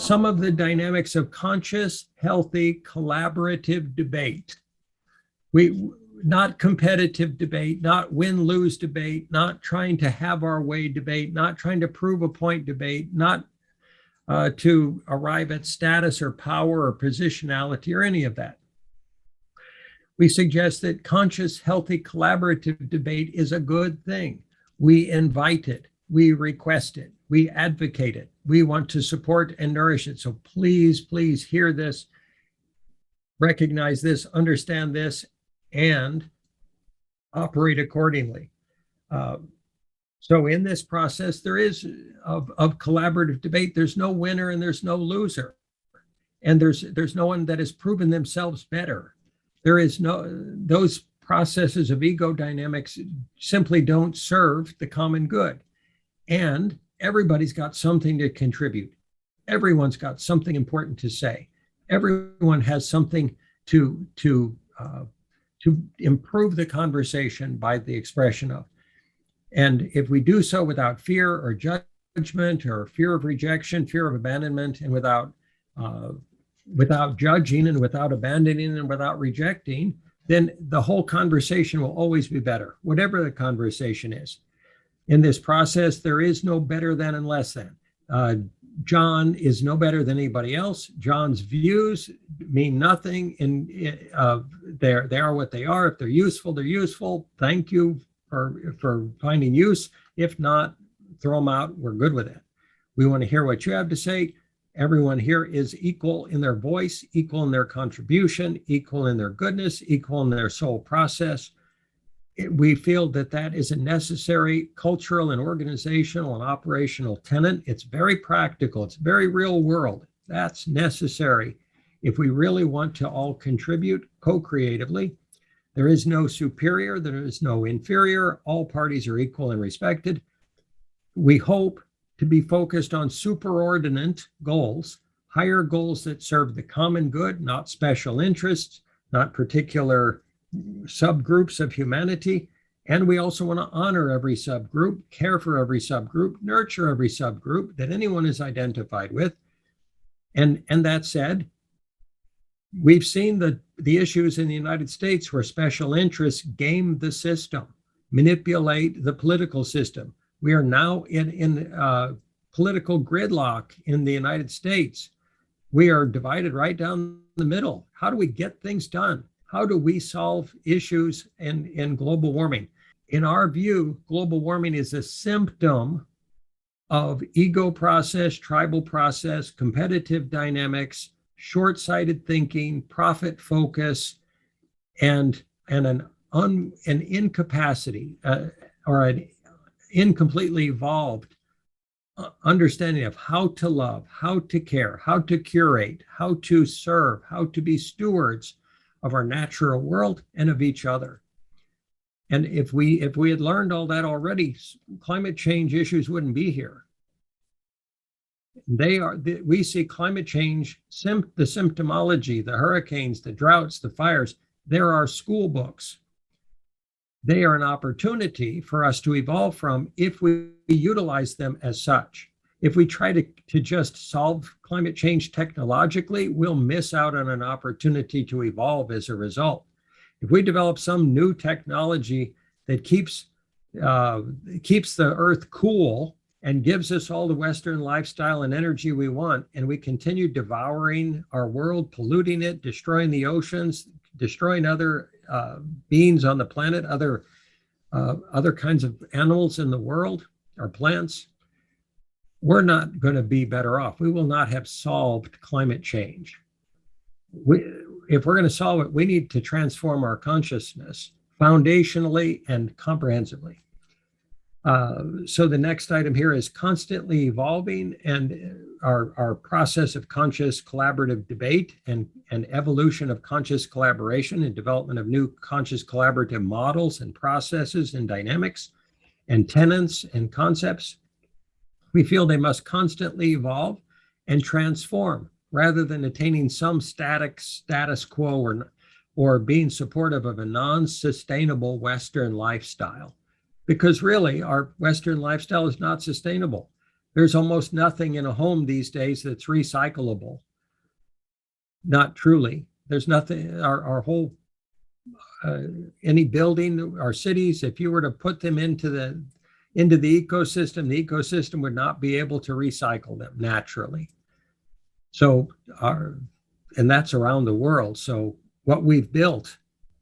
some of the dynamics of conscious, healthy, collaborative debate. Not competitive debate, not win-lose debate, not trying to have our way debate, not trying to prove a point debate, not to arrive at status or power or positionality or any of that. We suggest that conscious, healthy, collaborative debate is a good thing. We invite it, we request it, we advocate it, we want to support and nourish it. So please, please hear this, recognize this, understand this, and operate accordingly. So in this process, there is of collaborative debate, there's no winner and there's no loser. And there's no one that has proven themselves better. There is those processes of ego dynamics simply don't serve the common good. And everybody's got something to contribute. Everyone's got something important to say. Everyone has something to improve the conversation by the expression of. And if we do so without fear or judgment or fear of rejection, fear of abandonment, and without judging and without abandoning and without rejecting, then the whole conversation will always be better, whatever the conversation is. In this process, there is no better than and less than. John is no better than anybody else. John's views mean nothing. They are what they are. If they're useful, they're useful. Thank you for finding use. If not, throw them out. We're good with it. We want to hear what you have to say. Everyone here is equal in their voice, equal in their contribution, equal in their goodness, equal in their soul process. We feel that that is a necessary cultural and organizational and operational tenet. It's very practical. It's very real world. That's necessary if we really want to all contribute co-creatively. There is no superior, there is no inferior. All parties are equal and respected. We hope to be focused on superordinate goals, higher goals that serve the common good, not special interests, not particular subgroups of humanity. And we also want to honor every subgroup, care for every subgroup, nurture every subgroup that anyone is identified with. And that said, we've seen the issues in the United States where special interests game the system, manipulate the political system. We are now in political gridlock in the United States. We are divided right down the middle. How do we get things done? How do we solve issues in global warming? In our view, global warming is a symptom of ego process, tribal process, competitive dynamics, short-sighted thinking, profit focus, and an incapacity or an incompletely evolved understanding of how to love, how to care, how to curate, how to serve, how to be stewards of our natural world and of each other. And if we had learned all that already, climate change issues wouldn't be here. We see climate change, the symptomology, the hurricanes, the droughts, the fires. There are school books. They are an opportunity for us to evolve from if we utilize them as such. If we try to just solve climate change technologically, we'll miss out on an opportunity to evolve as a result. If we develop some new technology that keeps the earth cool and gives us all the Western lifestyle and energy we want, and we continue devouring our world, polluting it, destroying the oceans, destroying other beings on the planet, other kinds of animals in the world, or plants, we're not going to be better off. We will not have solved climate change. If we're going to solve it, we need to transform our consciousness foundationally and comprehensively. So the next item here is constantly evolving, and our process of conscious collaborative debate and evolution of conscious collaboration and development of new conscious collaborative models and processes and dynamics and tenets and concepts. We feel they must constantly evolve and transform rather than attaining some status quo or being supportive of a non-sustainable Western lifestyle. Because really, our Western lifestyle is not sustainable. There's almost nothing in a home these days that's recyclable. Not truly. There's nothing, our whole, any building, our cities, if you were to put them into the ecosystem would not be able to recycle them naturally. So and that's around the world. So what we've built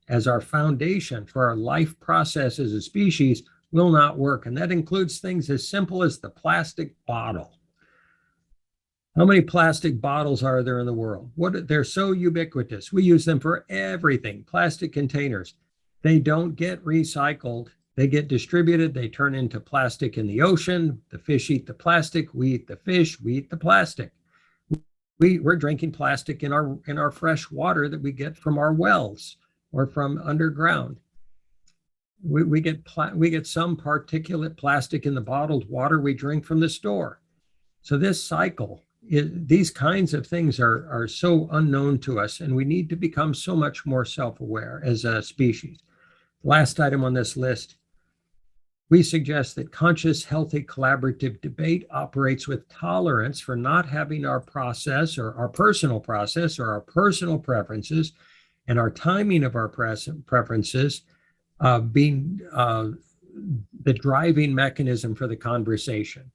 as our foundation for our life process as a species will not work. And that includes things as simple as the plastic bottle. How many plastic bottles are there in the world? They're so ubiquitous. We use them for everything. Plastic containers. They don't get recycled. They get distributed. They turn into plastic in the ocean. The fish eat the plastic. We eat the fish. We eat the plastic. We're drinking plastic in our fresh water that we get from our wells or from underground. We get some particulate plastic in the bottled water we drink from the store. So this cycle, these kinds of things are so unknown to us, and we need to become so much more self-aware as a species. Last item on this list, we suggest that conscious, healthy, collaborative debate operates with tolerance for not having our process or our personal process or our personal preferences and our timing of our preferences being the driving mechanism for the conversation.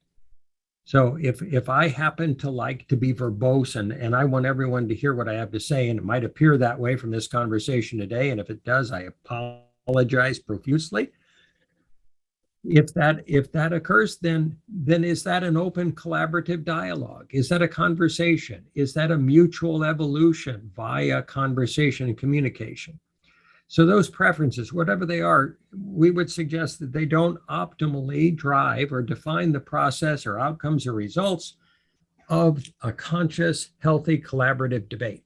So if I happen to like to be verbose and I want everyone to hear what I have to say, and it might appear that way from this conversation today, and if it does, I apologize profusely. If that occurs, then is that an open collaborative dialogue? Is that a conversation? Is that a mutual evolution via conversation and communication? So those preferences, whatever they are, we would suggest that they don't optimally drive or define the process or outcomes or results of a conscious, healthy, collaborative debate.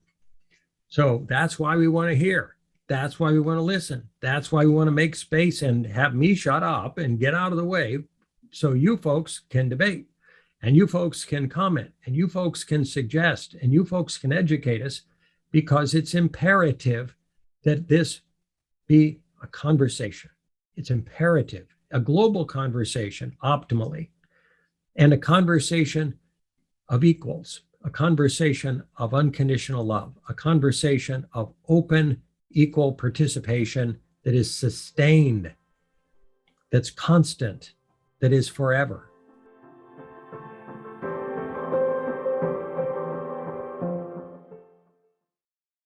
So that's why we want to hear. That's why we want to listen. That's why we want to make space and have me shut up and get out of the way so you folks can debate and you folks can comment and you folks can suggest and you folks can educate us, because it's imperative that this be a conversation. It's imperative, a global conversation optimally, and a conversation of equals, a conversation of unconditional love, a conversation of open, equal participation that is sustained, that's constant, that is forever.